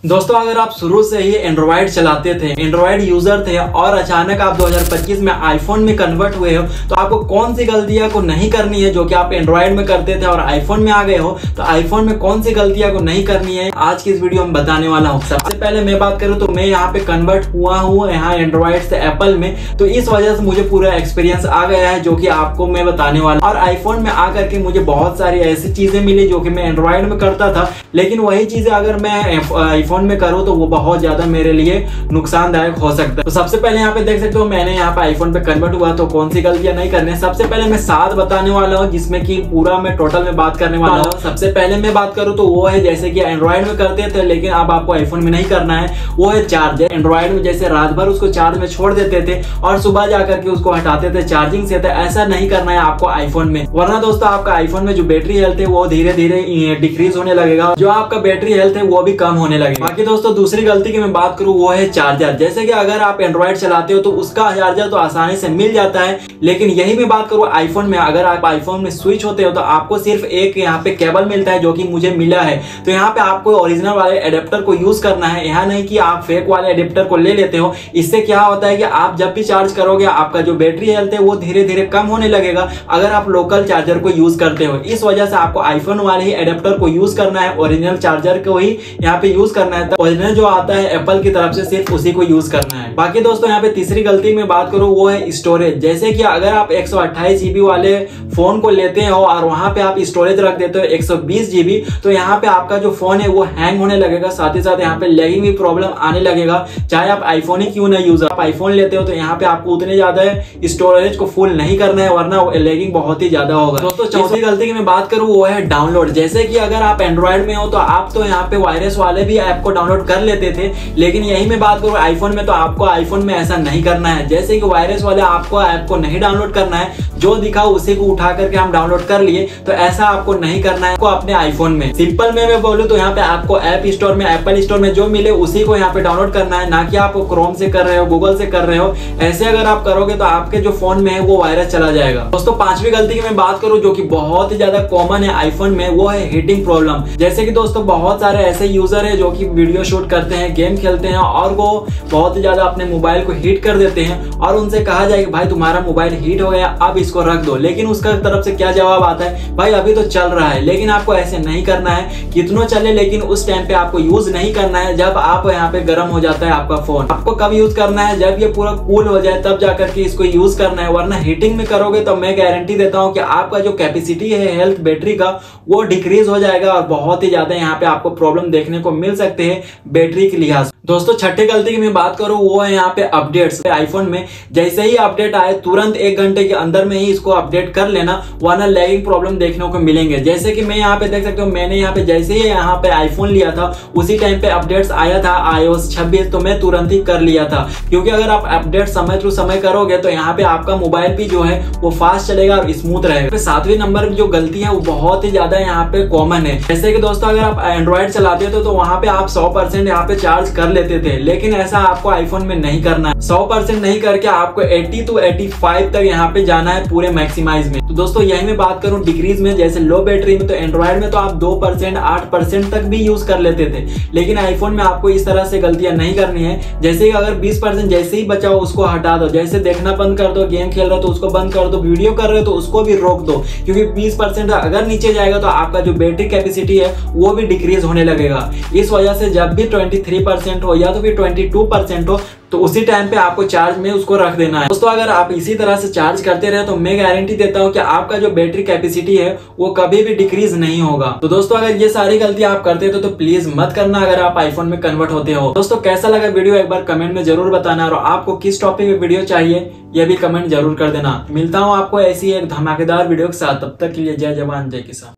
दोस्तों अगर आप शुरू से ही एंड्रॉइड चलाते थे, एंड्रॉइड यूजर थे और अचानक आप 2025 में आईफोन में कन्वर्ट हुए हो तो आपको कौन सी गलतियां को नहीं करनी है जो कि आप एंड्रॉइड में करते थे और आईफोन में आ गए हो तो आईफोन में कौन सी गलतियां को नहीं करनी है, आज की इस वीडियो में बताने वाला हूं। सबसे पहले मैं बात करूं तो मैं यहाँ पे कन्वर्ट हुआ हूँ यहाँ एंड्रॉइड से एप्पल में, तो इस वजह से मुझे पूरा एक्सपीरियंस आ गया है जो कि आपको मैं बताने वाला हूं। और आईफोन में आकर के मुझे बहुत सारी ऐसी चीजें मिली जो कि मैं एंड्रॉइड में करता था, लेकिन वही चीजें अगर मैं आईफोन में करूँ तो वो बहुत ज्यादा मेरे लिए नुकसानदायक हो सकता है। तो सबसे पहले यहाँ पे देख सकते हो मैंने यहाँ पे आईफोन पे कन्वर्ट हुआ तो कौन सी गलतियां नहीं करनी है। सबसे पहले मैं 7 बताने वाला हूँ जिसमें कि पूरा मैं टोटल में बात करने वाला हूँ। सबसे पहले मैं बात करूँ तो वो है जैसे कि एंड्रॉइड में करते थे लेकिन अब आपको आईफोन में नहीं करना है, वो है चार्ज। एंड्रॉइड में जैसे रात भर उसको चार्ज में छोड़ देते थे और सुबह जाकर के उसको हटाते थे चार्जिंग से, तो ऐसा नहीं करना है आपको आईफोन में, वरना दोस्तों आपका आईफोन में जो बैटरी हेल्थ है वो धीरे धीरे डिक्रीज होने लगेगा, जो आपका बैटरी हेल्थ है वो भी कम होने लगेगा। बाकी दोस्तों दूसरी गलती की मैं बात करूं वो है चार्जर। जैसे कि अगर आप एंड्रॉइड चलाते हो तो उसका चार्जर तो आसानी से मिल जाता है, लेकिन यही मैं बात करूं आईफोन में, अगर आप आईफोन में स्विच होते हो तो आपको सिर्फ एक यहाँ पे केबल मिलता है जो कि मुझे मिला है। तो यहाँ पे आपको ओरिजिनल वाले एडेप्टर को यूज करना है, यहाँ नहीं कि आप फेक वाले एडेप्टर को ले लेते हो। इससे क्या होता है कि आप जब भी चार्ज करोगे आपका जो बैटरी हेल्थ है वो धीरे धीरे कम होने लगेगा अगर आप लोकल चार्जर को यूज करते हो। इस वजह से आपको आईफोन वाले ही एडेप्टर को यूज करना है, ओरिजिनल चार्जर को ही यहाँ पे यूज करना है। ओरिजिनल जो आता है एप्पल की तरफ से सिर्फ उसी को यूज करना है। बाकी दोस्तों यहाँ पे तीसरी गलती में बात करूं वो है स्टोरेज। जैसे कि अगर आप 128 GB वाले फोन को लेते हो और वहां पे आप स्टोरेज रख देते हो 120 GB, तो यहाँ पे आपका जो फोन है वो हैंग होने लगेगा, साथ ही साथ यहाँ पे लैगिंग भी प्रॉब्लम आने लगेगा। चाहे आप आईफोन ही क्यों ना यूज, आप आईफोन लेते हो तो यहाँ पे आपको उतने ज्यादा स्टोरेज को फुल नहीं करना है वरना लैगिंग बहुत ही ज्यादा होगा। दोस्तों चौथी गलती की मैं बात करूं वो है डाउनलोड। जैसे कि अगर आप एंड्रॉइड में हो तो आप तो यहाँ पे वायरस वाले भी ऐप को डाउनलोड कर लेते थे, लेकिन यही मैं बात करूं आईफोन में तो आपको आईफोन में ऐसा नहीं करना है। जैसे कि वायरस वाले आपको ऐप को नहीं डाउनलोड करना है, जो दिखा उसी को उठा करके हम डाउनलोड कर लिए, तो ऐसा आपको नहीं करना है आपको अपने आईफोन में। सिंपल में मैं बोलूं तो यहाँ पे आपको ऐप स्टोर में, एप्पल स्टोर में जो मिले उसी को यहाँ पे डाउनलोड करना है, ना कि आप क्रोम से कर रहे हो, गूगल से कर रहे हो। ऐसे अगर आप करोगे तो आपके जो फोन में है वो वायरस चला जाएगा। दोस्तों पांचवी गलती की मैं बात करूं जो कि बहुत ही ज्यादा कॉमन है आईफोन में, वो है हीटिंग प्रॉब्लम। जैसे कि दोस्तों बहुत सारे ऐसे यूजर है जो कि वीडियो शूट करते हैं, गेम खेलते हैं और वो बहुत ही ज्यादा अपने मोबाइल को हीट कर देते हैं और उनसे कहा जाए कि भाई तुम्हारा मोबाइल हीट हो गया अब इसको रख दो, लेकिन उसका तरफ से क्या जवाब आता है, भाई अभी तो चल रहा है। लेकिन आपको ऐसे नहीं करना है, कितना चले लेकिन उस टाइम पे आपको यूज नहीं करना है जब आप यहाँ पे गर्म हो जाता है आपका फोन। आपको कब यूज करना है, जब ये पूरा कूल हो जाए तब जाकर के इसको यूज करना है, वरना हीटिंग में करोगे तो मैं गारंटी देता हूँ कि आपका जो कैपेसिटी है हेल्थ बैटरी का वो डिक्रीज हो जाएगा और बहुत ही ज्यादा यहाँ पे आपको प्रॉब्लम देखने को मिल सकते हैं बैटरी के लिहाज। दोस्तों छठी गलती की मैं बात करूं वो है यहाँ पे अपडेट्स। आईफोन में जैसे ही अपडेट आए तुरंत 1 घंटे के अंदर में ही इसको अपडेट कर लेना, वरना लैगिंग प्रॉब्लम देखने को मिलेंगे। जैसे कि मैं यहाँ पे देख सकते हो मैंने यहाँ पे जैसे ही यहाँ पे आईफोन लिया था उसी टाइम पे अपडेट्स आया था iOS 26, तो मैं तुरंत ही कर लिया था, क्योंकि अगर आप अपडेट समय टू समय करोगे तो यहाँ पे आपका मोबाइल भी जो है वो फास्ट चलेगा और स्मूथ रहेगा। 7वीं नंबर जो गलती है वो बहुत ही ज्यादा यहाँ पे कॉमन है। जैसे कि दोस्तों अगर आप एंड्रॉइड चलाते हो तो वहां पे आप 100% यहाँ पे चार्ज कर लेते थे, लेकिन ऐसा आपको आईफोन में नहीं करना है। 100% नहीं करके आपको 80 to 85 तक यहाँ पे जाना है पूरे मैक्सिमाइज में। तो दोस्तों यही मैं बात करूं डिक्रीज में, जैसे लो बैटरी में तो एंड्रॉइड में तो आप 2% 8% तक भी यूज कर लेते थे, लेकिन आईफोन में आपको इस तरह से गलतियां नहीं करनी है। जैसे कि अगर 20% जैसे ही बचाओ उसको हटा दो, जैसे देखना बंद कर दो, गेम खेल रहे हो तो उसको बंद कर दो, वीडियो कर रहे हो तो उसको भी रोक दो, क्योंकि 20% अगर नीचे जाएगा तो आपका जो बैटरी कैपेसिटी है वो भी डिक्रीज होने लगेगा। इस वजह से जब भी 23% हो या तो फिर 22% हो तो उसी टाइम पे आपको चार्ज में उसको रख देना है। दोस्तों अगर आप इसी तरह से चार्ज करते रहे तो मैं गारंटी देता हूं कि आपका जो बैटरी कैपेसिटी है वो कभी भी डिक्रीज नहीं होगा। तो दोस्तों अगर ये सारी गलती आप करते थे तो प्लीज मत करना अगर आप आईफोन में कन्वर्ट होते हो। दोस्तों कैसा लगा वीडियो एक बार कमेंट में जरूर बताना, और आपको किस टॉपिक में वीडियो चाहिए ये भी कमेंट जरूर कर देना। मिलता हूँ आपको ऐसी एक धमाकेदार वीडियो के साथ, तब तक के लिए जय जवान जय किसान।